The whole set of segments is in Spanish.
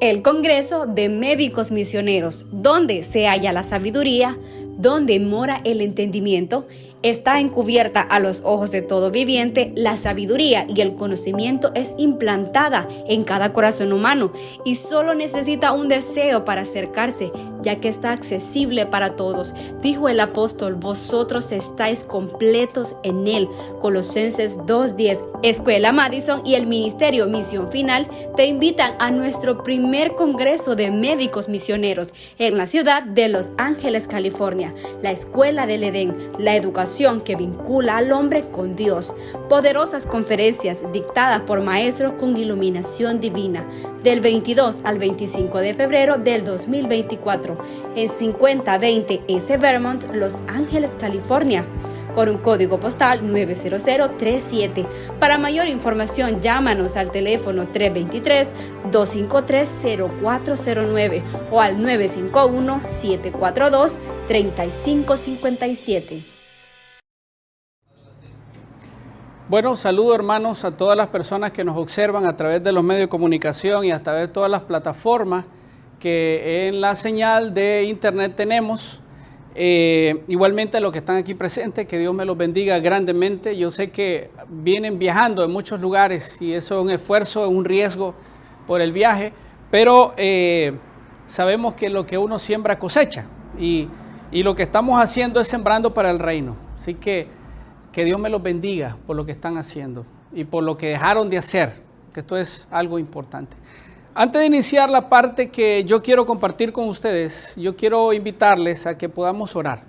El Congreso de Médicos Misioneros, donde se halla la sabiduría, donde mora el entendimiento, está encubierta a los ojos de todo viviente. La sabiduría y el conocimiento es implantada en cada corazón humano y solo necesita un deseo para acercarse, ya que está accesible para todos. Dijo el apóstol: vosotros estáis completos en él. Colosenses 2:10. Escuela Madison y el Ministerio Misión Final te invitan a nuestro primer Congreso de Médicos Misioneros en la ciudad de Los Ángeles, California. La Escuela del Edén, la educación que vincula al hombre con Dios. Poderosas conferencias dictadas por maestros con iluminación divina, del 22 al 25 de febrero del 2024, en 5020 S. Vermont, Los Ángeles, California, con un código postal 90037. Para mayor información, llámanos al teléfono 323-253-0409 o al 951-742-3557. Bueno, saludo hermanos a todas las personas que nos observan a través de los medios de comunicación y a través de todas las plataformas que en la señal de internet tenemos. Igualmente a los que están aquí presentes, que Dios me los bendiga grandemente. Yo sé que vienen viajando en muchos lugares y eso es un esfuerzo, es un riesgo por el viaje, pero sabemos que lo que uno siembra cosecha y lo que estamos haciendo es sembrando para el reino. Así que Dios me los bendiga por lo que están haciendo y por lo que dejaron de hacer, que esto es algo importante. Antes de iniciar la parte que yo quiero compartir con ustedes, yo quiero invitarles a que podamos orar.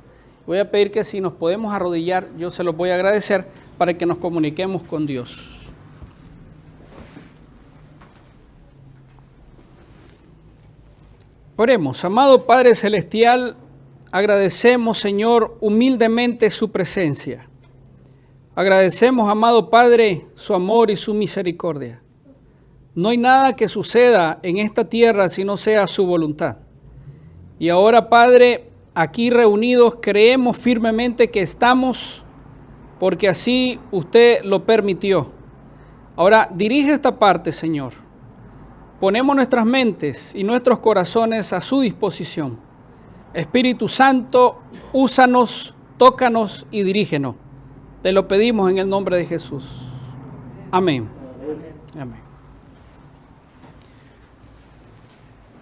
Voy a pedir que si nos podemos arrodillar, yo se los voy a agradecer para que nos comuniquemos con Dios. Oremos. Amado Padre Celestial, agradecemos, Señor, humildemente su presencia. Agradecemos, amado Padre, su amor y su misericordia. No hay nada que suceda en esta tierra si no sea su voluntad. Y ahora, Padre, aquí reunidos creemos firmemente que estamos porque así usted lo permitió. Ahora, dirige esta parte, Señor. Ponemos nuestras mentes y nuestros corazones a su disposición. Espíritu Santo, úsanos, tócanos y dirígenos. Te lo pedimos en el nombre de Jesús. Amén. Amén.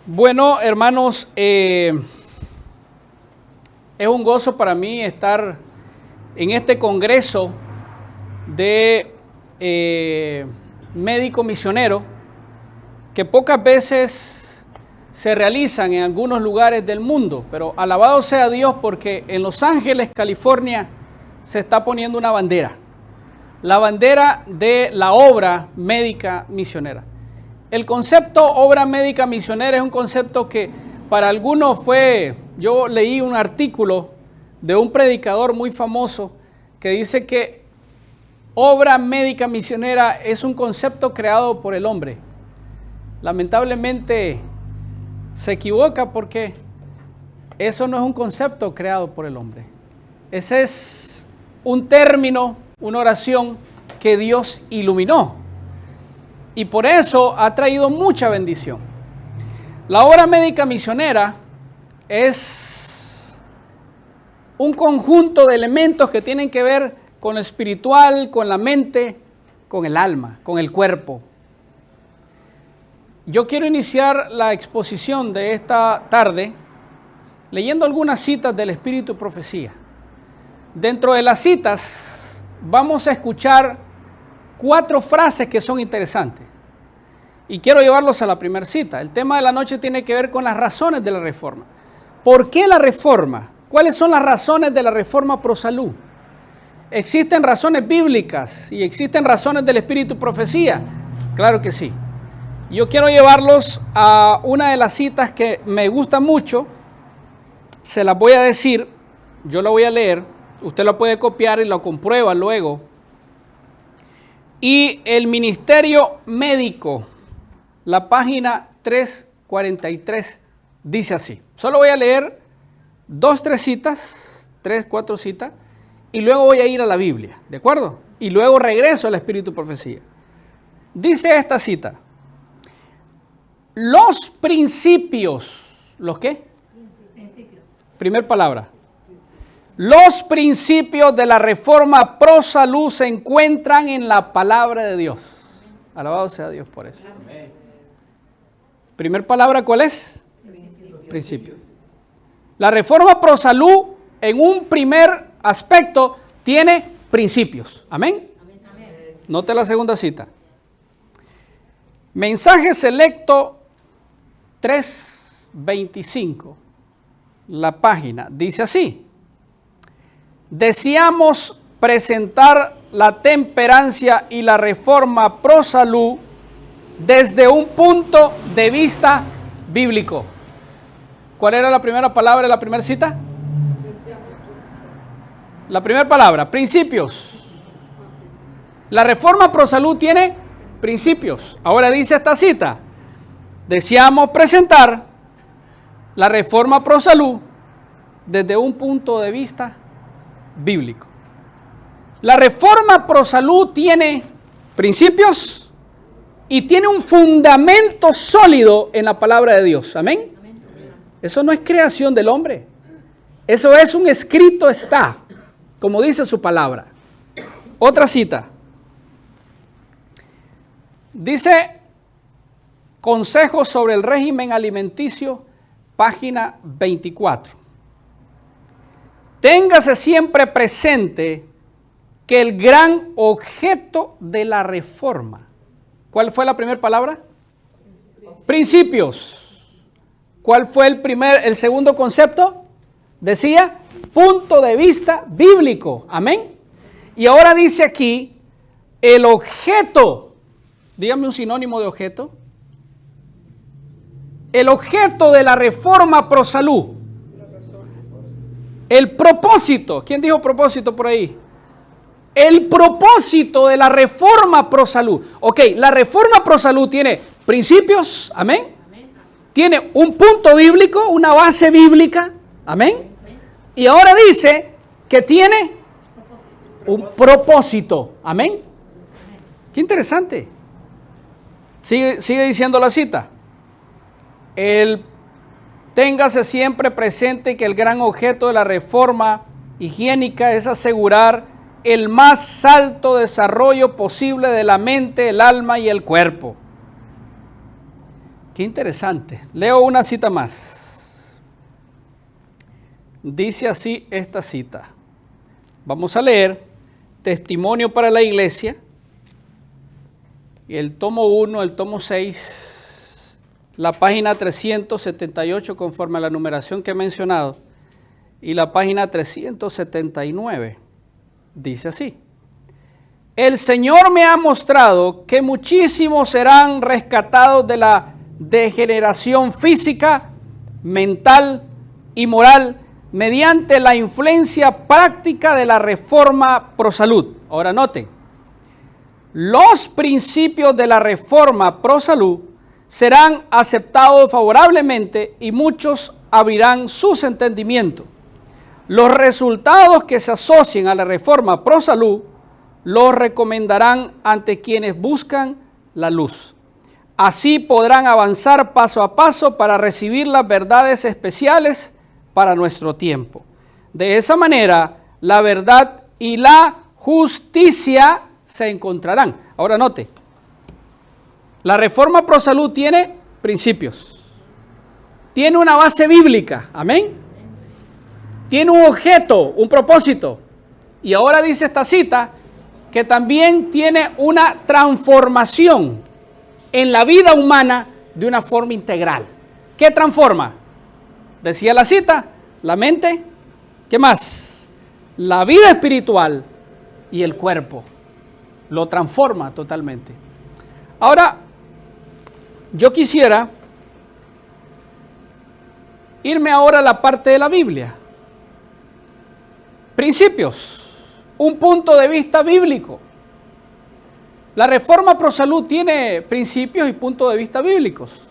Bueno, hermanos, es un gozo para mí estar en este congreso de médico misionero que pocas veces se realizan en algunos lugares del mundo, pero alabado sea Dios porque en Los Ángeles, California, se está poniendo una bandera, la bandera de la obra médica misionera. El concepto obra médica misionera es un concepto que para algunos yo leí un artículo de un predicador muy famoso que dice que obra médica misionera es un concepto creado por el hombre. Lamentablemente se equivoca porque eso no es un concepto creado por el hombre. Ese es un término, una oración que Dios iluminó. Y por eso ha traído mucha bendición. La obra médica misionera es un conjunto de elementos que tienen que ver con lo espiritual, con la mente, con el alma, con el cuerpo. Yo quiero iniciar la exposición de esta tarde leyendo algunas citas del Espíritu y Profecía. Dentro de las citas vamos a escuchar 4 frases que son interesantes. Y quiero llevarlos a la primera cita. El tema de la noche tiene que ver con las razones de la reforma. ¿Por qué la reforma? ¿Cuáles son las razones de la reforma pro salud? ¿Existen razones bíblicas y existen razones del Espíritu y Profecía? Claro que sí. Yo quiero llevarlos a una de las citas que me gusta mucho. Se las voy a decir, yo la voy a leer. Usted la puede copiar y la comprueba luego. Y el Ministerio Médico, la página 343, dice así. Solo voy a leer 2-3 citas, 3-4 citas, y luego voy a ir a la Biblia, ¿de acuerdo? Y luego regreso al Espíritu y Profecía. Dice esta cita: los principios. ¿Los qué? Principios. Primer palabra. Los principios de la reforma pro salud se encuentran en la palabra de Dios. Alabado sea Dios por eso. Amén. Primer palabra, ¿cuál es? Principios. La reforma pro salud, en un primer aspecto, tiene principios. Amén. Note la segunda cita. Mensaje selecto 325. La página dice así. Deseamos presentar la temperancia y la reforma pro salud desde un punto de vista bíblico. ¿Cuál era la primera palabra de la primera cita? La primera palabra, principios. La reforma pro salud tiene principios. Ahora dice esta cita. Deseamos presentar la reforma pro salud desde un punto de vista bíblico. La reforma pro salud tiene principios y tiene un fundamento sólido en la palabra de Dios. Amén. Eso no es creación del hombre. Eso es un escrito está, como dice su palabra. Otra cita. Dice Consejos sobre el régimen alimenticio, página 24. Téngase siempre presente que el gran objeto de la reforma. ¿Cuál fue la primera palabra? Principios. ¿Cuál fue el segundo concepto? Decía, punto de vista bíblico. Amén. Y ahora dice aquí, el objeto. Dígame un sinónimo de objeto. El objeto de la reforma pro salud. El propósito. ¿Quién dijo propósito por ahí? El propósito de la reforma pro salud. Ok, la reforma pro salud tiene principios. Amén. Tiene un punto bíblico, una base bíblica. Amén. Y ahora dice que tiene un propósito. Amén. Qué interesante. Sigue diciendo la cita. Téngase siempre presente que el gran objeto de la reforma higiénica es asegurar el más alto desarrollo posible de la mente, el alma y el cuerpo. Qué interesante. Leo una cita más. Dice así esta cita. Vamos a leer Testimonio para la Iglesia, el tomo 1, el tomo 6, la página 378 conforme a la numeración que he mencionado, y la página 379. Dice así. El Señor me ha mostrado que muchísimos serán rescatados de la degeneración física, mental y moral mediante la influencia práctica de la reforma pro salud. Ahora noten, los principios de la reforma pro salud serán aceptados favorablemente y muchos abrirán sus entendimientos. Los resultados que se asocien a la reforma pro salud los recomendarán ante quienes buscan la luz. Así podrán avanzar paso a paso para recibir las verdades especiales para nuestro tiempo. De esa manera, la verdad y la justicia se encontrarán. Ahora note, la reforma pro salud tiene principios, tiene una base bíblica, amén. Tiene un objeto, un propósito. Y ahora dice esta cita que también tiene una transformación en la vida humana de una forma integral. ¿Qué transforma? Decía la cita, la mente, ¿qué más? La vida espiritual y el cuerpo. Lo transforma totalmente. Ahora, yo quisiera irme ahora a la parte de la Biblia. Principios, un punto de vista bíblico. La reforma pro salud tiene principios y puntos de vista bíblicos.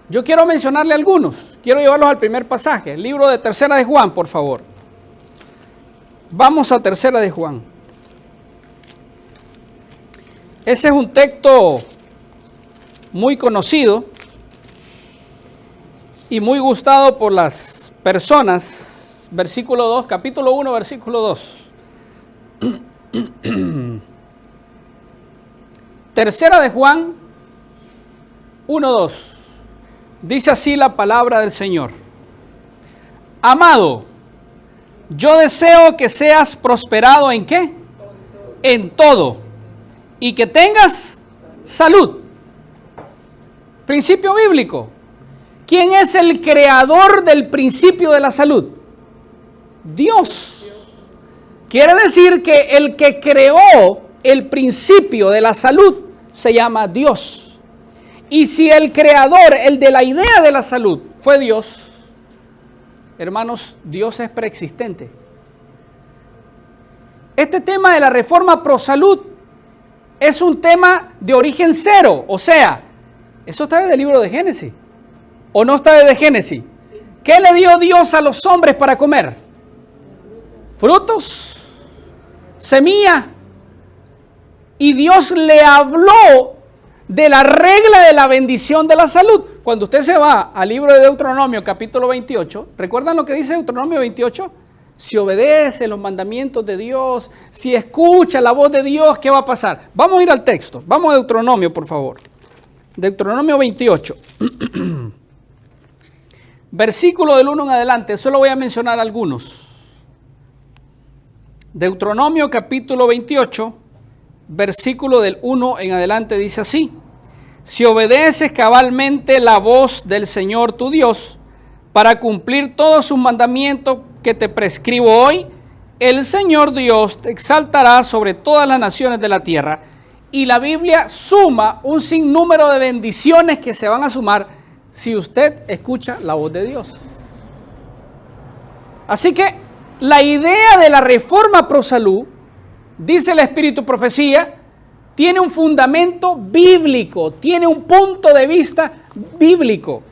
Yo quiero mencionarle algunos. Quiero llevarlos al primer pasaje, el libro de Tercera de Juan, por favor. Vamos a Tercera de Juan. Ese es un texto muy conocido y muy gustado por las personas. Versículo 2, capítulo 1, versículo 2. Tercera de Juan 1:2. Dice así la palabra del Señor. Amado, yo deseo que seas prosperado ¿en qué? En todo. Y que tengas salud. Principio bíblico. ¿Quién es el creador del principio de la salud? Dios. Quiere decir que el que creó el principio de la salud se llama Dios. Y si el creador, el de la idea de la salud, fue Dios, hermanos, Dios es preexistente. Este tema de la reforma pro salud es un tema de origen cero, o sea, eso está desde el libro de Génesis, ¿o no está desde Génesis? ¿Qué le dio Dios a los hombres para comer? Frutos, semilla, y Dios le habló de la regla de la bendición de la salud. Cuando usted se va al libro de Deuteronomio, capítulo 28, ¿recuerdan lo que dice Deuteronomio 28? Si obedece los mandamientos de Dios, si escucha la voz de Dios, ¿qué va a pasar? Vamos a ir al texto, vamos a Deuteronomio, por favor. Deuteronomio 28. Versículo del 1 en adelante, solo voy a mencionar algunos. Deuteronomio capítulo 28, versículo del 1 en adelante dice así: si obedeces cabalmente la voz del Señor tu Dios, para cumplir todos sus mandamientos que te prescribo hoy, el Señor Dios te exaltará sobre todas las naciones de la tierra. Y la Biblia suma un sinnúmero de bendiciones que se van a sumar si usted escucha la voz de Dios. Así que la idea de la reforma pro salud, dice el Espíritu Profecía, tiene un fundamento bíblico, tiene un punto de vista bíblico.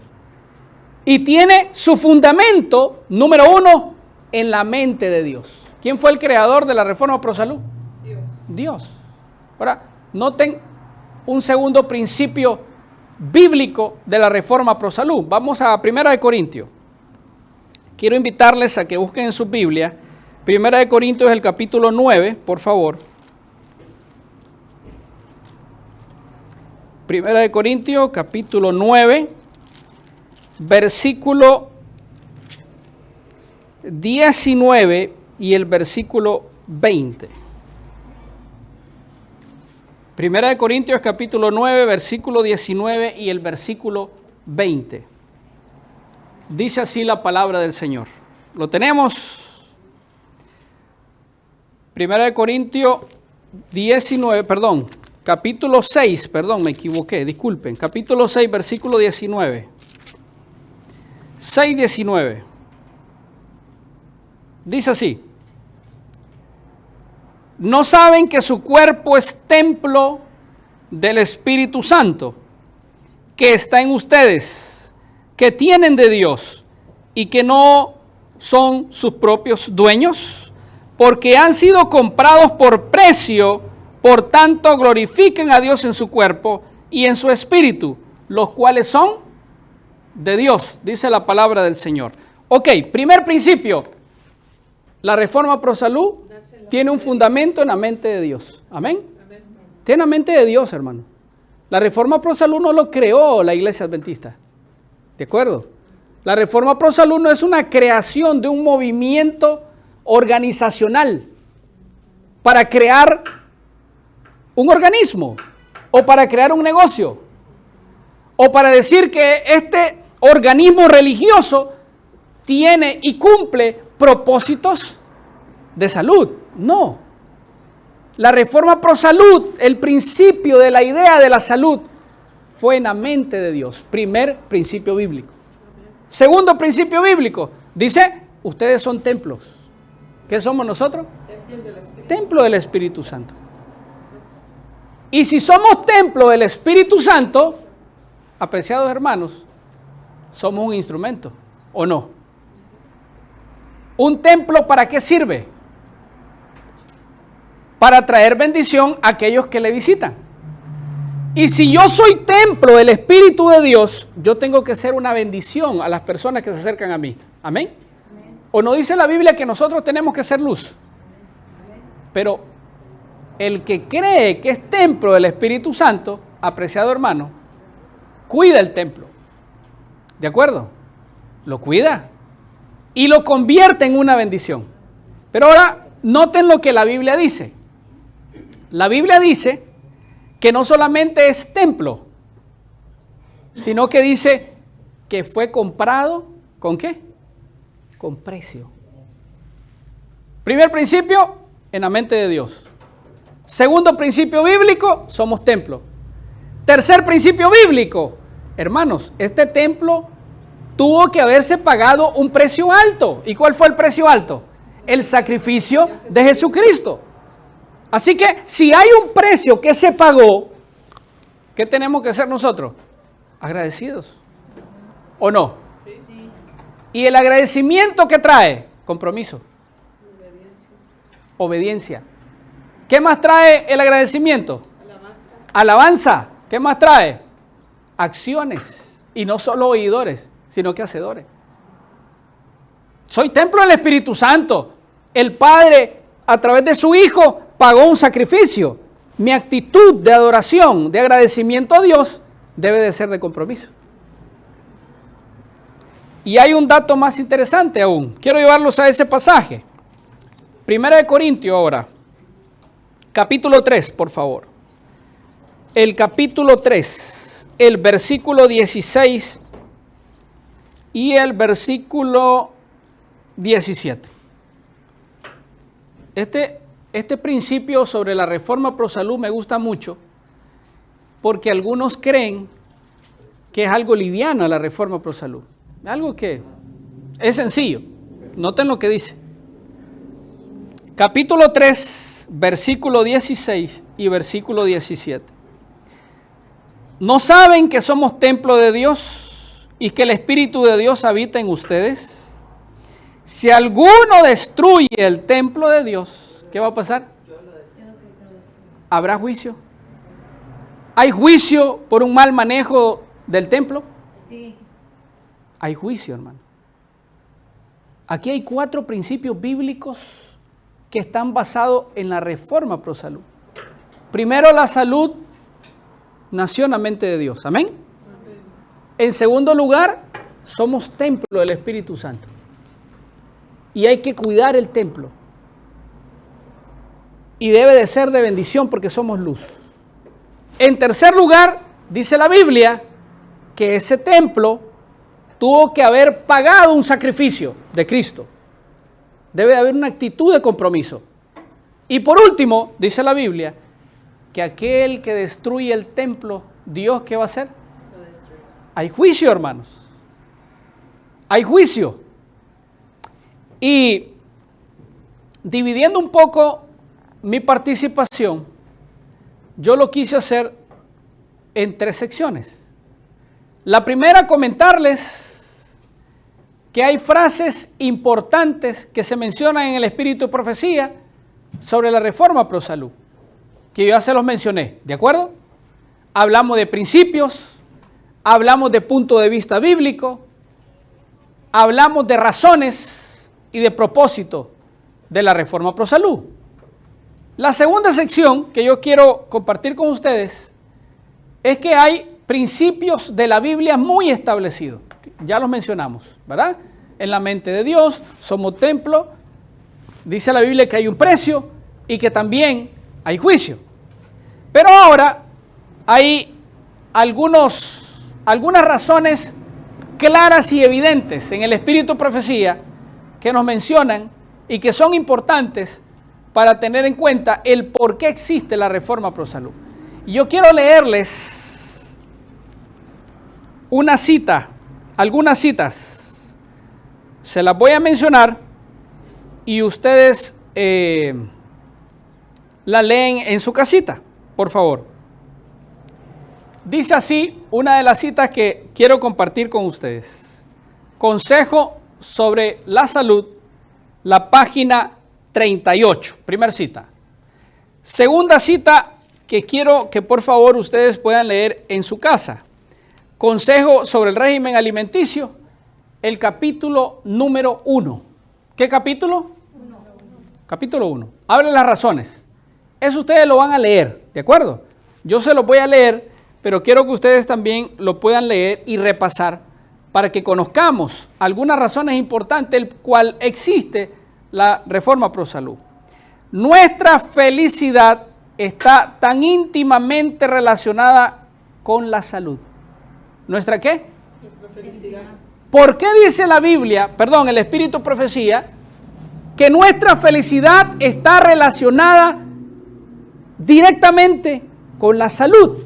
Y tiene su fundamento, número uno, en la mente de Dios. ¿Quién fue el creador de la reforma pro salud? Dios. Ahora, noten un segundo principio bíblico de la reforma pro salud. Vamos a 1 Corintios. Quiero invitarles a que busquen en su Biblia 1 Corintios, el capítulo 9, por favor. 1 Corintios, capítulo 9, versículo 19 y el versículo 20. 1 Corintios, capítulo 9, versículo 19 y el versículo 20. Dice así la palabra del Señor. ¿Lo tenemos? 1 Corintios 19, capítulo 6, me equivoqué, disculpen. Capítulo 6, versículo 19. 6:19. Dice así: ¿no saben que su cuerpo es templo del Espíritu Santo, que está en ustedes, que tienen de Dios, y que no son sus propios dueños? Porque han sido comprados por precio, por tanto glorifiquen a Dios en su cuerpo y en su espíritu, los cuales son de Dios, dice la palabra del Señor. Ok, primer principio, la reforma pro salud tiene un fundamento en la mente de Dios. Amén. Tiene la mente de Dios, hermano. La reforma pro salud no lo creó la iglesia adventista. ¿De acuerdo? La reforma pro salud no es una creación de un movimiento organizacional para crear un organismo o para crear un negocio o para decir que este organismo religioso tiene y cumple propósitos de salud. No. La reforma pro salud, el principio de la idea de la salud, fue en la mente de Dios. Primer principio bíblico. Segundo principio bíblico, dice, ustedes son templos. ¿Qué somos nosotros? Templo del Espíritu Santo. Y si somos templo del Espíritu Santo, apreciados hermanos, somos un instrumento, ¿o no? ¿Un templo para qué sirve? Para traer bendición a aquellos que le visitan. Y si yo soy templo del Espíritu de Dios, yo tengo que ser una bendición a las personas que se acercan a mí. ¿Amén? ¿O no dice la Biblia que nosotros tenemos que ser luz? Pero el que cree que es templo del Espíritu Santo, apreciado hermano, cuida el templo. ¿De acuerdo? Lo cuida y lo convierte en una bendición. Pero ahora, noten lo que la Biblia dice. La Biblia dice que no solamente es templo, sino que dice que fue comprado, ¿con qué? Con precio. Primer principio, en la mente de Dios. Segundo principio bíblico, somos templo. Tercer principio bíblico, hermanos, este templo tuvo que haberse pagado un precio alto. ¿Y cuál fue el precio alto? El sacrificio de Jesucristo. Así que si hay un precio que se pagó, ¿qué tenemos que hacer nosotros? Agradecidos. ¿O no? Sí. ¿Y el agradecimiento qué trae? Compromiso. Obediencia. ¿Qué más trae el agradecimiento? Alabanza. ¿Qué más trae? Acciones. Y no solo oidores, sino que hacedores. Soy templo del Espíritu Santo. El Padre, a través de su Hijo, pagó un sacrificio. Mi actitud de adoración, de agradecimiento a Dios, debe de ser de compromiso. Y hay un dato más interesante aún. Quiero llevarlos a ese pasaje. Primera de Corintios ahora. Capítulo 3, por favor. El capítulo 3, el versículo 16 y el versículo 17. Este principio sobre la reforma pro salud me gusta mucho porque algunos creen que es algo liviano la reforma pro salud. Algo que es sencillo. Noten lo que dice. Capítulo 3, versículo 16 y versículo 17. ¿No saben que somos templo de Dios y que el Espíritu de Dios habita en ustedes? Si alguno destruye el templo de Dios, ¿qué va a pasar? ¿Habrá juicio? ¿Hay juicio por un mal manejo del templo? Sí. Hay juicio, hermano. Aquí hay 4 principios bíblicos que están basados en la reforma pro salud. Primero, la salud nació en la mente de Dios. ¿Amén? En segundo lugar, somos templo del Espíritu Santo. Y hay que cuidar el templo. Y debe de ser de bendición porque somos luz. En tercer lugar, dice la Biblia que ese templo tuvo que haber pagado un sacrificio de Cristo. Debe de haber una actitud de compromiso. Y por último, dice la Biblia, que aquel que destruye el templo, Dios, ¿qué va a hacer? Lo destruye. Hay juicio, hermanos. Hay juicio. Y dividiendo un poco mi participación, yo lo quise hacer en 3 secciones. La primera, comentarles que hay frases importantes que se mencionan en el Espíritu de Profecía sobre la reforma pro salud, que yo ya se los mencioné, ¿de acuerdo? Hablamos de principios, hablamos de punto de vista bíblico, hablamos de razones y de propósito de la reforma pro salud. La segunda sección que yo quiero compartir con ustedes es que hay principios de la Biblia muy establecidos. Ya los mencionamos, ¿verdad? En la mente de Dios, somos templo. Dice la Biblia que hay un precio y que también hay juicio. Pero ahora hay algunas razones claras y evidentes en el Espíritu de Profecía que nos mencionan y que son importantes para tener en cuenta el por qué existe la reforma pro salud. Y yo quiero leerles una cita, algunas citas. Se las voy a mencionar y ustedes la leen en su casita, por favor. Dice así una de las citas que quiero compartir con ustedes. Consejo sobre la salud, la página 38, primera cita. Segunda cita, que quiero que por favor ustedes puedan leer en su casa. Consejo sobre el régimen alimenticio, el capítulo número 1. ¿Qué capítulo? Capítulo 1. Habla las razones. Eso ustedes lo van a leer, ¿de acuerdo? Yo se lo voy a leer, pero quiero que ustedes también lo puedan leer y repasar para que conozcamos algunas razones importantes, el cual existe la reforma pro salud. Nuestra felicidad está tan íntimamente relacionada con la salud. ¿Nuestra qué? Nuestra felicidad. ¿Por qué dice la Biblia, el Espíritu Profecía, que nuestra felicidad está relacionada directamente con la salud?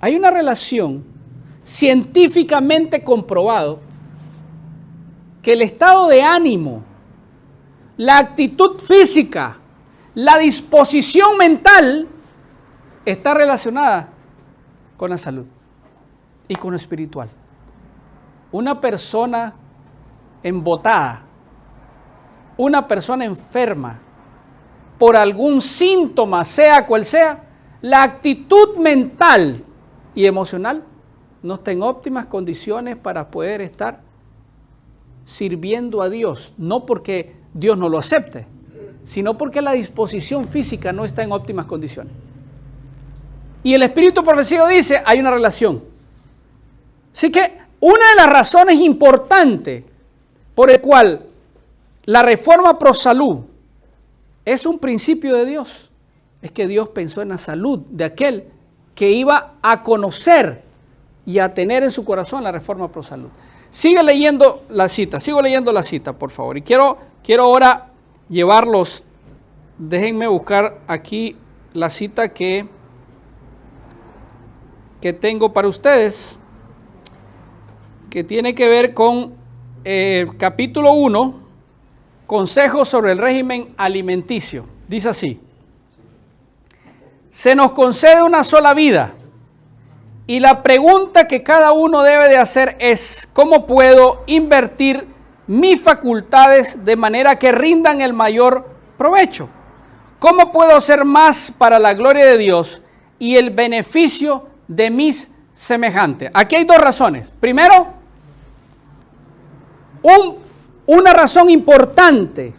Hay una relación científicamente comprobado que el estado de ánimo, la actitud física, la disposición mental está relacionada con la salud y con lo espiritual. Una persona embotada, una persona enferma, por algún síntoma, sea cual sea, la actitud mental y emocional no está en óptimas condiciones para poder estar sirviendo a Dios, no porque Dios no lo acepte, sino porque la disposición física no está en óptimas condiciones. Y el Espíritu Profecía dice, hay una relación. Así que una de las razones importantes por el cual la reforma pro salud es un principio de Dios, es que Dios pensó en la salud de aquel que iba a conocer y a tener en su corazón la reforma pro salud. Sigo leyendo la cita, por favor. Y quiero ahora llevarlos, déjenme buscar aquí la cita que tengo para ustedes, que tiene que ver con capítulo 1, consejos sobre el régimen alimenticio. Dice así: se nos concede una sola vida y la pregunta que cada uno debe de hacer es: ¿cómo puedo invertir mis facultades de manera que rindan el mayor provecho? ¿Cómo puedo hacer más para la gloria de Dios y el beneficio de mis semejantes? Aquí hay dos razones. Primero, una razón importante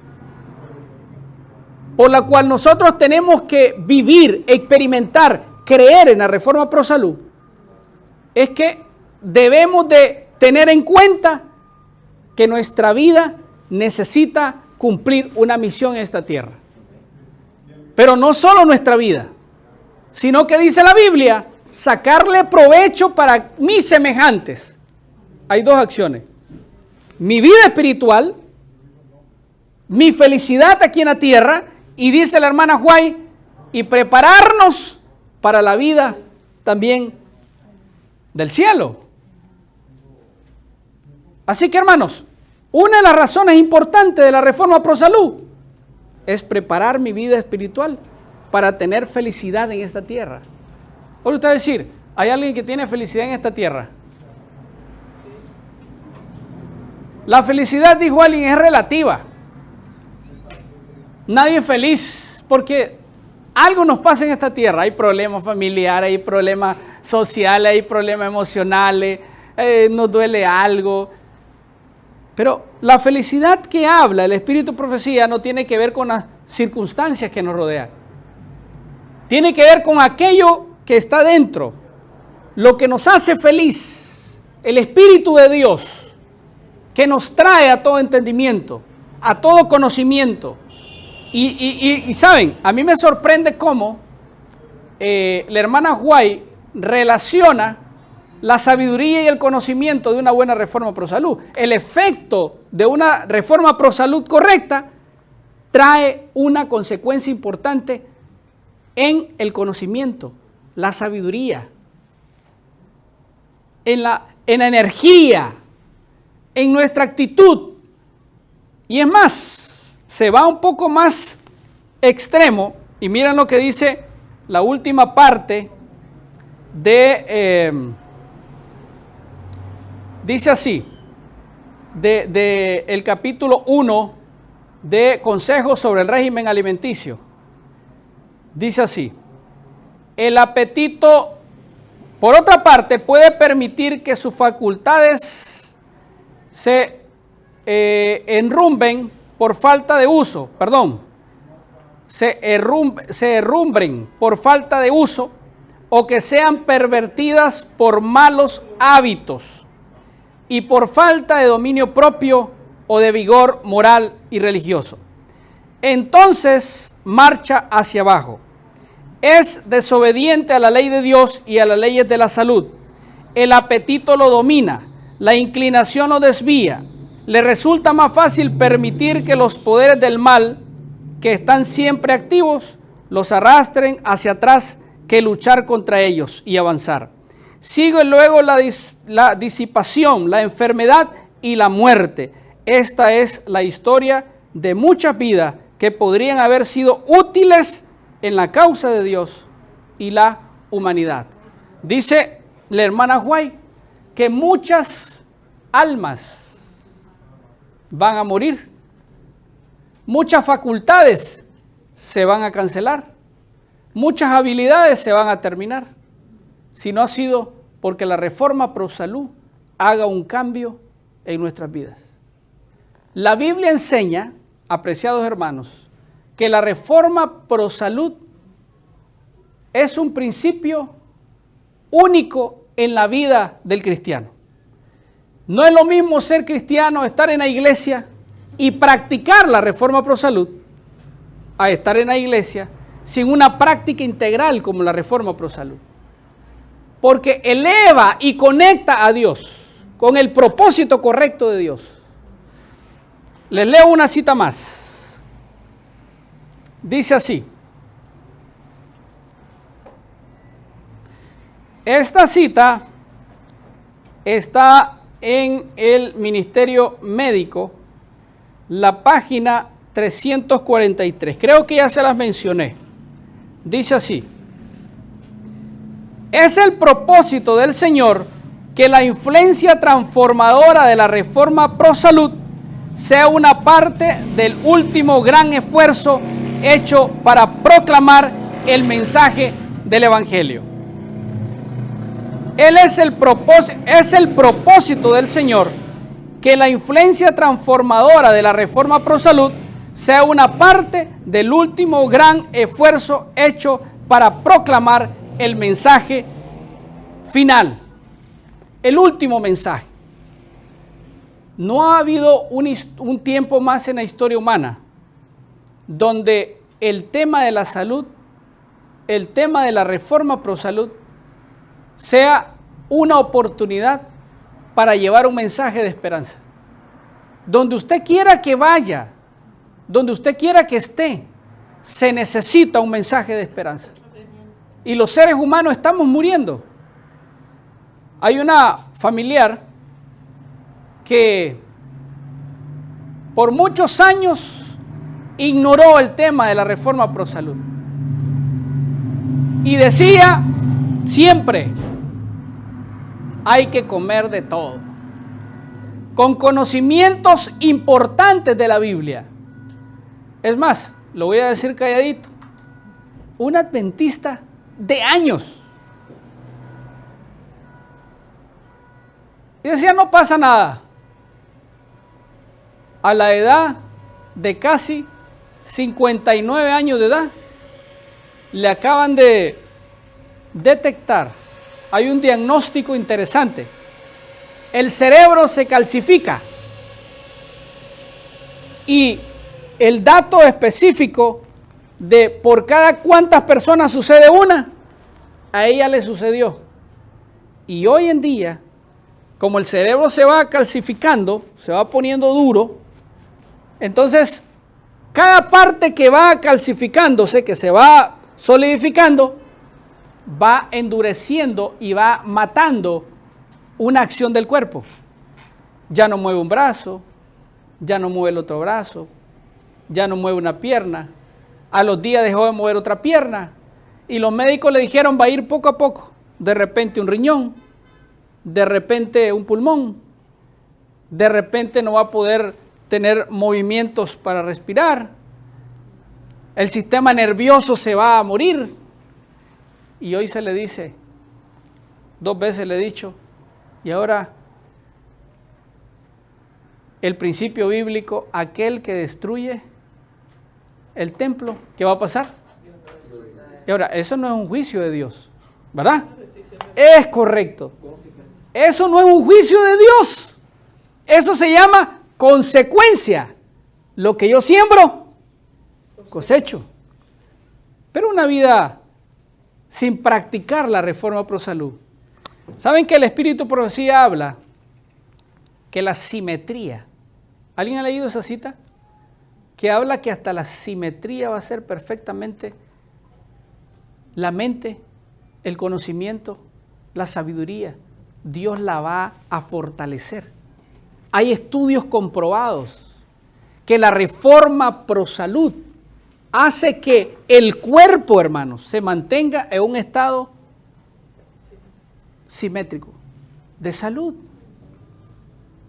por la cual nosotros tenemos que vivir, experimentar, creer en la reforma pro salud, es que debemos de tener en cuenta que nuestra vida necesita cumplir una misión en esta tierra. Pero no solo nuestra vida, sino que dice la Biblia, sacarle provecho para mis semejantes. Hay dos acciones: mi vida espiritual, mi felicidad aquí en la tierra, y dice la hermana White, y prepararnos para la vida también del cielo. Así que, hermanos, una de las razones importantes de la reforma pro salud es preparar mi vida espiritual para tener felicidad en esta tierra. Oye, usted decir, ¿hay alguien que tiene felicidad en esta tierra? La felicidad, dijo alguien, es relativa. Nadie es feliz porque algo nos pasa en esta tierra. Hay problemas familiares, hay problemas sociales, hay problemas emocionales, nos duele algo. Pero la felicidad que habla el Espíritu Profecía no tiene que ver con las circunstancias que nos rodean. Tiene que ver con aquello que está dentro, lo que nos hace feliz, el Espíritu de Dios, que nos trae a todo entendimiento, a todo conocimiento. Y saben, a mí me sorprende cómo la hermana White relaciona la sabiduría y el conocimiento de una buena reforma pro salud. El efecto de una reforma pro salud correcta trae una consecuencia importante en el conocimiento, la sabiduría, en la energía, en nuestra actitud. Y es más, se va un poco más extremo, y miren lo que dice la última parte de, dice así, de el capítulo 1 de Consejos sobre el régimen alimenticio. Dice así: el apetito, por otra parte, puede permitir que sus facultades se enrumbren por falta de uso, se herrumbren por falta de uso, o que sean pervertidas por malos hábitos y por falta de dominio propio o de vigor moral y religioso. Entonces marcha hacia abajo. Es desobediente a la ley de Dios y a las leyes de la salud. El apetito lo domina, la inclinación lo desvía. Le resulta más fácil permitir que los poderes del mal, que están siempre activos, los arrastren hacia atrás que luchar contra ellos y avanzar. Sigue luego la disipación, la enfermedad y la muerte. Esta es la historia de muchas vidas que podrían haber sido útiles en la causa de Dios y la humanidad. Dice la hermana White que muchas almas van a morir, muchas facultades se van a cancelar, muchas habilidades se van a terminar, si no ha sido porque la reforma pro salud haga un cambio en nuestras vidas. La Biblia enseña, apreciados hermanos, que la reforma pro salud es un principio único en la vida del cristiano. No es lo mismo ser cristiano, estar en la iglesia y practicar la reforma pro salud, a estar en la iglesia sin una práctica integral como la reforma pro salud. Porque eleva y conecta a Dios con el propósito correcto de Dios. Les leo una cita más. Dice así. Esta cita está en el Ministerio Médico, la página 343. Creo que ya se las mencioné. Dice así: es el propósito del Señor que la influencia transformadora de la reforma pro salud sea una parte del último gran esfuerzo hecho para proclamar el mensaje del Evangelio. Es el propósito del Señor que la influencia transformadora de la reforma pro salud sea una parte del último gran esfuerzo hecho para proclamar el mensaje final, el último mensaje. No ha habido un tiempo más en la historia humana donde el tema de la salud, el tema de la reforma pro salud, sea una oportunidad para llevar un mensaje de esperanza. Donde usted quiera que vaya, donde usted quiera que esté, se necesita un mensaje de esperanza. Y los seres humanos estamos muriendo. Hay una familiar que por muchos años ignoró el tema de la reforma pro salud. Y decía siempre: hay que comer de todo. Con conocimientos importantes de la Biblia. Es más, lo voy a decir calladito. Un adventista de años. Y decía: no pasa nada. A la edad de casi 59 años de edad, le acaban de detectar, hay un diagnóstico interesante. El cerebro se calcifica. Y el dato específico de por cada cuántas personas sucede una, a ella le sucedió. Y hoy en día, como el cerebro se va calcificando, se va poniendo duro, entonces cada parte que va calcificándose, que se va solidificando, va endureciendo y va matando una acción del cuerpo. Ya no mueve un brazo, ya no mueve el otro brazo, ya no mueve una pierna. A los días dejó de mover otra pierna. Y los médicos le dijeron: va a ir poco a poco. De repente un riñón, de repente un pulmón, de repente no va a poder tener movimientos para respirar. el sistema nervioso se va a morir. Y hoy se le dice, 2 veces le he dicho, y ahora el principio bíblico, aquel que destruye el templo, ¿qué va a pasar? Y ahora, eso no es un juicio de Dios, ¿verdad? Es correcto. Eso no es un juicio de Dios. Eso se llama consecuencia. Lo que yo siembro, cosecho. Pero una vida sin practicar la reforma pro salud. ¿Saben que el Espíritu Profecía habla que la simetría, ¿alguien ha leído esa cita? Que habla que hasta la simetría va a ser perfectamente la mente, el conocimiento, la sabiduría. Dios la va a fortalecer. Hay estudios comprobados que la reforma pro salud hace que el cuerpo, hermanos, se mantenga en un estado simétrico de salud.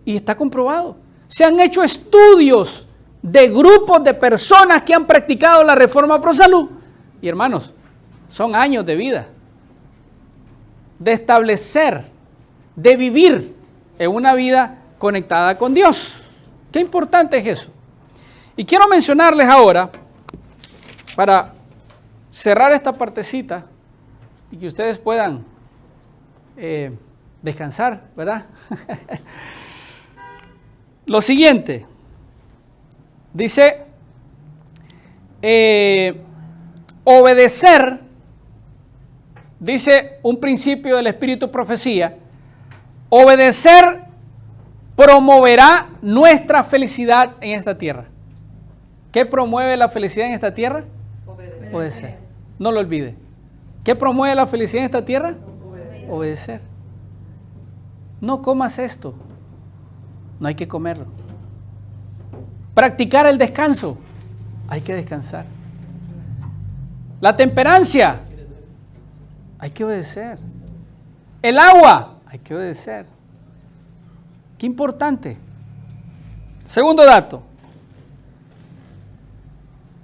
Y está comprobado. Se han hecho estudios de grupos de personas que han practicado la reforma pro salud. Y hermanos, son años de vida, de establecer, de vivir en una vida conectada con Dios. Qué importante es eso. Y quiero mencionarles ahora, para cerrar esta partecita y que ustedes puedan descansar, ¿verdad? Lo siguiente, dice, obedecer, dice un principio del Espíritu Profecía, obedecer promoverá nuestra felicidad en esta tierra. ¿Qué promueve la felicidad en esta tierra? Obedecer. No lo olvide. ¿Qué promueve la felicidad en esta tierra? Obedecer. No comas esto. No hay que comerlo. Practicar el descanso. Hay que descansar. La temperancia. Hay que obedecer. El agua. Hay que obedecer. Qué importante. Segundo dato.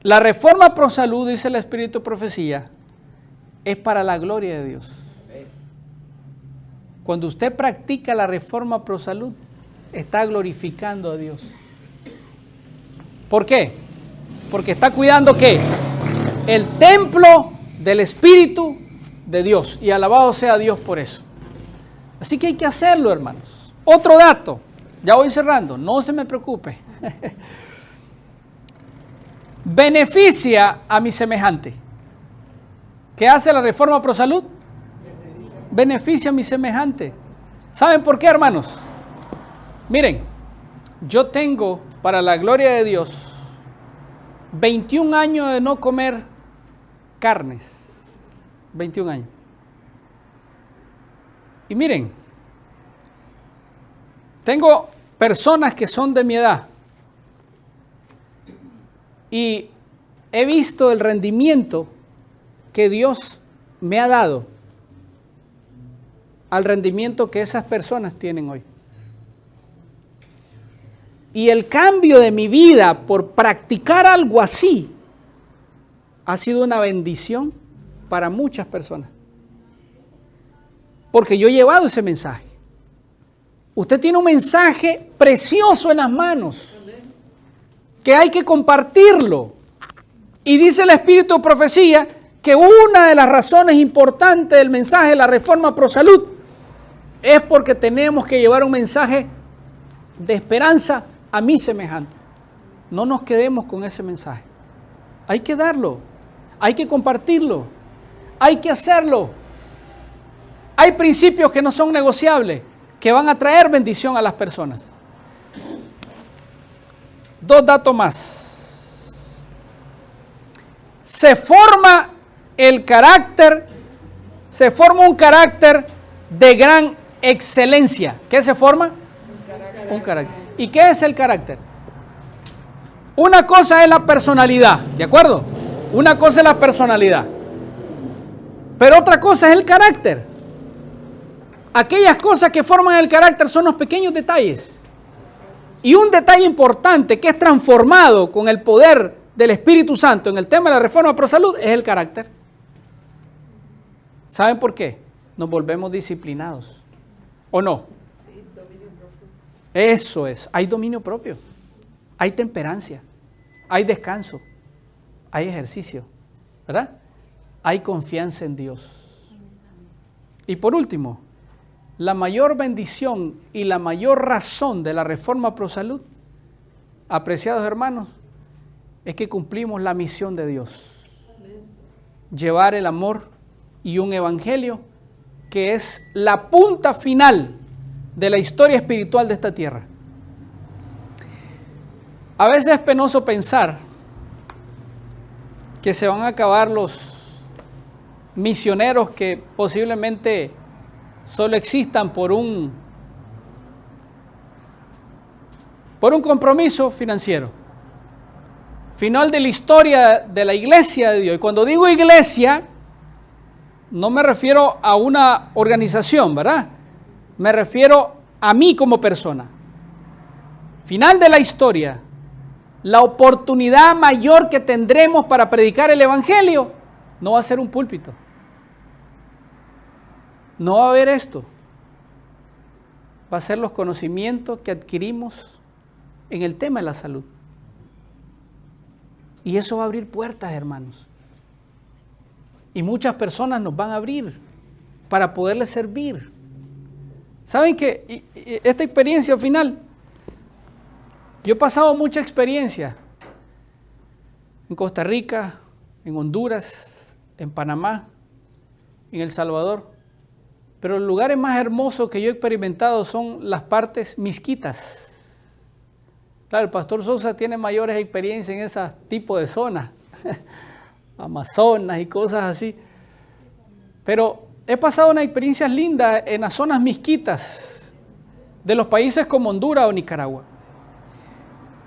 La reforma pro salud, dice el Espíritu Profecía, es para la gloria de Dios. Cuando usted practica la reforma pro salud, está glorificando a Dios. ¿Por qué? Porque está cuidando ¿qué? El templo del Espíritu de Dios. Y alabado sea Dios por eso. Así que hay que hacerlo, hermanos. Otro dato, ya voy cerrando, no se me preocupe. Beneficia a mi semejante. ¿Qué hace la reforma pro salud? Beneficia a mi semejante. ¿Saben por qué, hermanos? Miren, yo tengo, para la gloria de Dios, 21 años de no comer carnes. 21 años. Y miren, tengo personas que son de mi edad. Y he visto el rendimiento que Dios me ha dado al rendimiento que esas personas tienen hoy. Y el cambio de mi vida por practicar algo así ha sido una bendición para muchas personas. Porque yo he llevado ese mensaje. Usted tiene un mensaje precioso en las manos que hay que compartirlo. Y dice el Espíritu de Profecía que una de las razones importantes del mensaje de la reforma pro salud es porque tenemos que llevar un mensaje de esperanza a mi semejante. No nos quedemos con ese mensaje. Hay que darlo, hay que compartirlo, hay que hacerlo. Hay principios que no son negociables, que van a traer bendición a las personas. 2 datos más. Se forma el carácter, se forma un carácter de gran excelencia. ¿Qué se forma? Un carácter. ¿Y qué es el carácter? Una cosa es la personalidad, ¿de acuerdo? Una cosa es la personalidad. Pero otra cosa es el carácter. Aquellas cosas que forman el carácter son los pequeños detalles. Y un detalle importante que es transformado con el poder del Espíritu Santo en el tema de la reforma pro salud es el carácter. ¿Saben por qué? Nos volvemos disciplinados. ¿O no? Sí, dominio propio. Eso es. Hay dominio propio. Hay temperancia. Hay descanso. Hay ejercicio. ¿Verdad? Hay confianza en Dios. Y por último, la mayor bendición y la mayor razón de la reforma pro salud, apreciados hermanos, es que cumplimos la misión de Dios. Llevar el amor y un evangelio que es la punta final de la historia espiritual de esta tierra. A veces es penoso pensar que se van a acabar los misioneros que posiblemente solo existan por un compromiso financiero. Final de la historia de la iglesia de Dios. Y cuando digo iglesia, no me refiero a una organización, ¿verdad? Me refiero a mí como persona. Final de la historia. La oportunidad mayor que tendremos para predicar el evangelio no va a ser un púlpito. No va a haber esto. Va a ser los conocimientos que adquirimos en el tema de la salud. Y eso va a abrir puertas, hermanos. Y muchas personas nos van a abrir para poderles servir. ¿Saben qué? Esta experiencia final, yo he pasado mucha experiencia en Costa Rica, en Honduras, en Panamá, en El Salvador. Pero los lugares más hermosos que yo he experimentado son las partes misquitas. Claro, el pastor Sosa tiene mayores experiencias en ese tipo de zonas, Amazonas y cosas así. Pero he pasado unas experiencias lindas en las zonas misquitas de los países como Honduras o Nicaragua.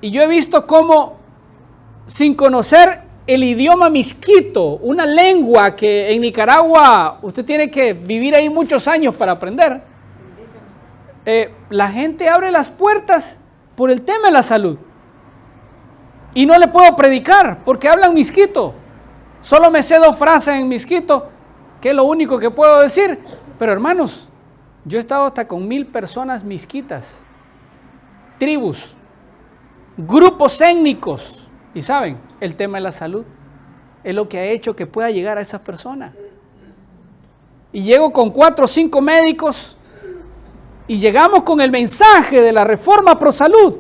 Y yo he visto cómo, sin conocer el idioma misquito, una lengua que en Nicaragua usted tiene que vivir ahí muchos años para aprender, la gente abre las puertas por el tema de la salud. Y no le puedo predicar porque hablan misquito. Solo me sé 2 frases en misquito, que es lo único que puedo decir. Pero hermanos, yo he estado hasta con 1000 personas misquitas, tribus, grupos étnicos. Y saben, el tema de la salud es lo que ha hecho que pueda llegar a esas personas. Y llego con 4 o 5 médicos y llegamos con el mensaje de la reforma pro salud.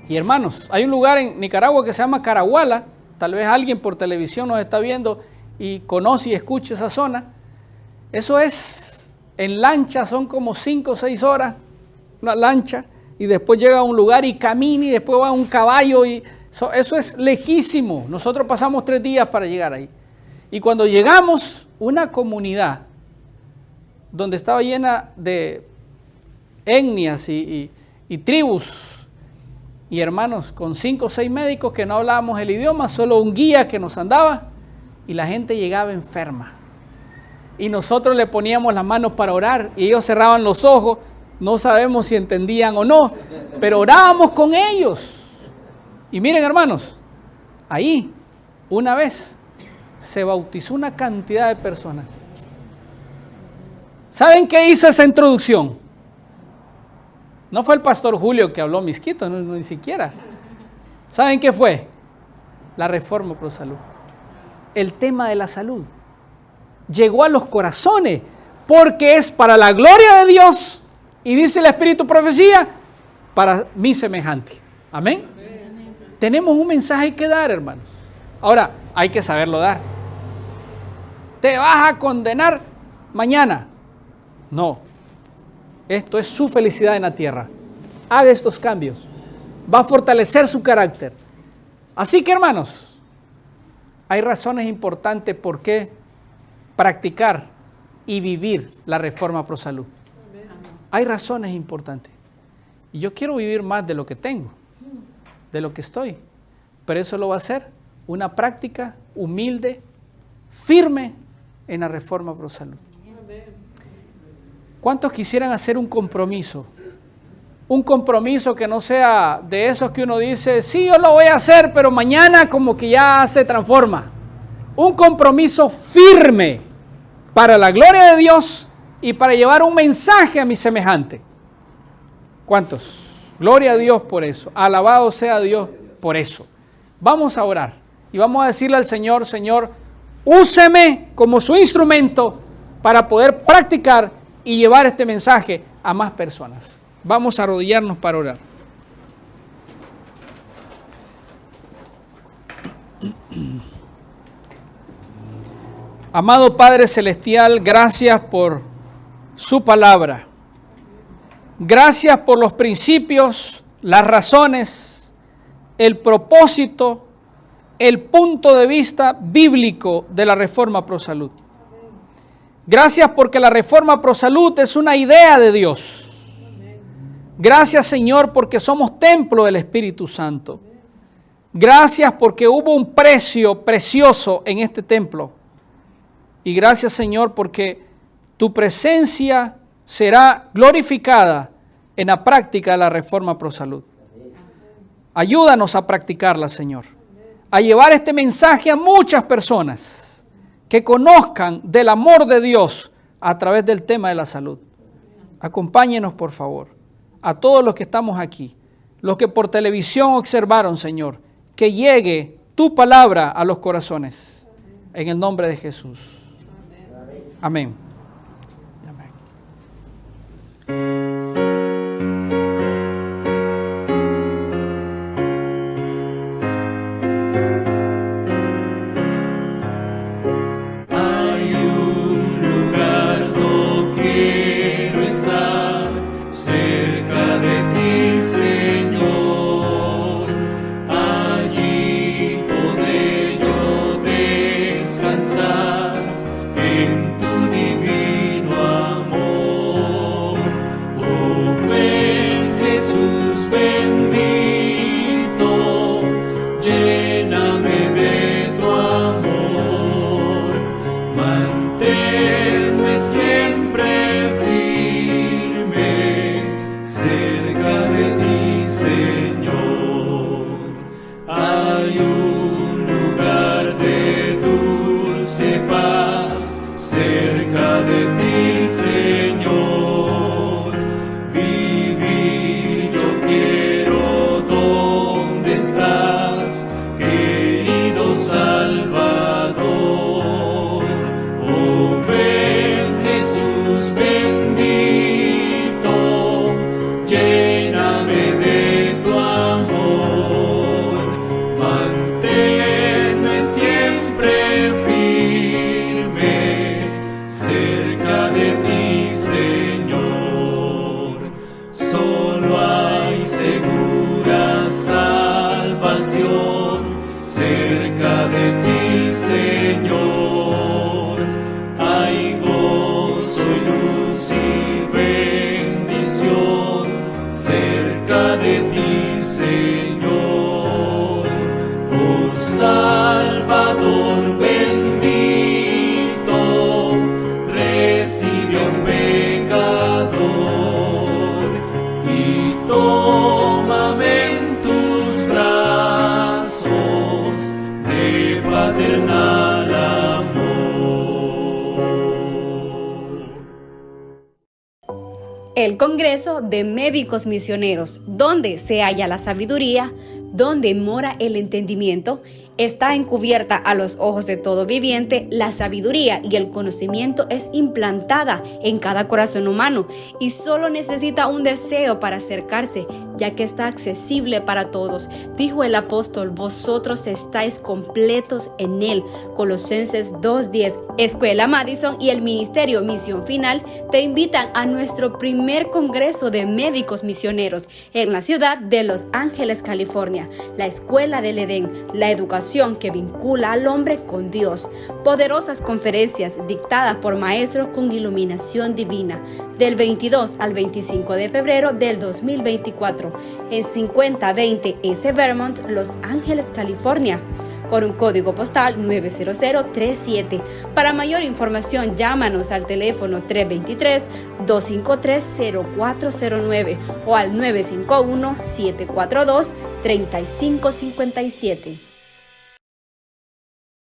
Y hermanos, hay un lugar en Nicaragua que se llama Caraguala. Tal vez alguien por televisión nos está viendo y conoce y escucha esa zona. Eso es, en lancha son como 5 o 6 horas, una lancha, y después llega a un lugar y camina y después va a un caballo y eso es lejísimo. Nosotros pasamos 3 días para llegar ahí. Y cuando llegamos, una comunidad donde estaba llena de etnias y tribus, y hermanos, con 5 o 6 médicos que no hablábamos el idioma, solo un guía que nos andaba, y la gente llegaba enferma. Y nosotros le poníamos las manos para orar, y ellos cerraban los ojos, no sabemos si entendían o no, pero orábamos con ellos. Y miren, hermanos, ahí, una vez, se bautizó una cantidad de personas. ¿Saben qué hizo esa introducción? No fue el pastor Julio que habló misquito, no, ni siquiera. ¿Saben qué fue? La reforma pro salud. El tema de la salud llegó a los corazones porque es para la gloria de Dios, y dice el Espíritu Profecía, para mi semejante. Amén. Tenemos un mensaje que dar, hermanos. Ahora, hay que saberlo dar. ¿Te vas a condenar mañana? No. Esto es su felicidad en la tierra. Haga estos cambios. Va a fortalecer su carácter. Así que, hermanos, hay razones importantes por qué practicar y vivir la reforma pro salud. Hay razones importantes. Y yo quiero vivir más de lo que tengo, de lo que estoy. Pero eso lo va a hacer una práctica humilde, firme en la reforma pro salud. ¿Cuántos quisieran hacer un compromiso un compromiso que no sea de esos que uno dice, sí, yo lo voy a hacer, pero mañana como que ya se transforma. Un compromiso firme para la gloria de Dios y para llevar un mensaje a mi semejante. ¿Cuántos? Gloria a Dios por eso. Alabado sea Dios por eso. Vamos a orar y vamos a decirle al Señor, Señor, úseme como su instrumento para poder practicar y llevar este mensaje a más personas. Vamos a arrodillarnos para orar. Amado Padre Celestial, gracias por su palabra. Gracias por los principios, las razones, el propósito, el punto de vista bíblico de la Reforma Pro Salud. Gracias porque la Reforma Pro Salud es una idea de Dios. Gracias, Señor, porque somos templo del Espíritu Santo. Gracias porque hubo un precio precioso en este templo. Y gracias, Señor, porque tu presencia será glorificada en la práctica de la Reforma Pro Salud. Ayúdanos a practicarla, Señor. A llevar este mensaje a muchas personas que conozcan del amor de Dios a través del tema de la salud. Acompáñenos, por favor, a todos los que estamos aquí, los que por televisión observaron, Señor, que llegue tu palabra a los corazones. En el nombre de Jesús. Amén. Cerca de ti, Señor, hay gozo y luz y bendición. Cerca de ti, Señor, oh Salvador bendito, recibe a un pecador y tómame en tus brazos de paternal amor. El Congreso de Médicos Misioneros, donde se halla la sabiduría, donde mora el entendimiento, está encubierta a los ojos de todo viviente. La sabiduría y el conocimiento es implantada en cada corazón humano y solo necesita un deseo para acercarse, ya que está accesible para todos. Dijo el apóstol: vosotros estáis completos en él. Colosenses 2:10. Escuela Madison y el Ministerio Misión Final te invitan a nuestro primer Congreso de Médicos Misioneros en la ciudad de Los Ángeles, California. La Escuela del Edén, la educación que vincula al hombre con Dios. Poderosas conferencias dictadas por maestros con iluminación divina, del 22 al 25 de febrero del 2024, en 5020 S. Vermont, Los Ángeles, California. con un código postal 90037. Para mayor información, llámanos al teléfono 323-253-0409 o al 951-742-3557.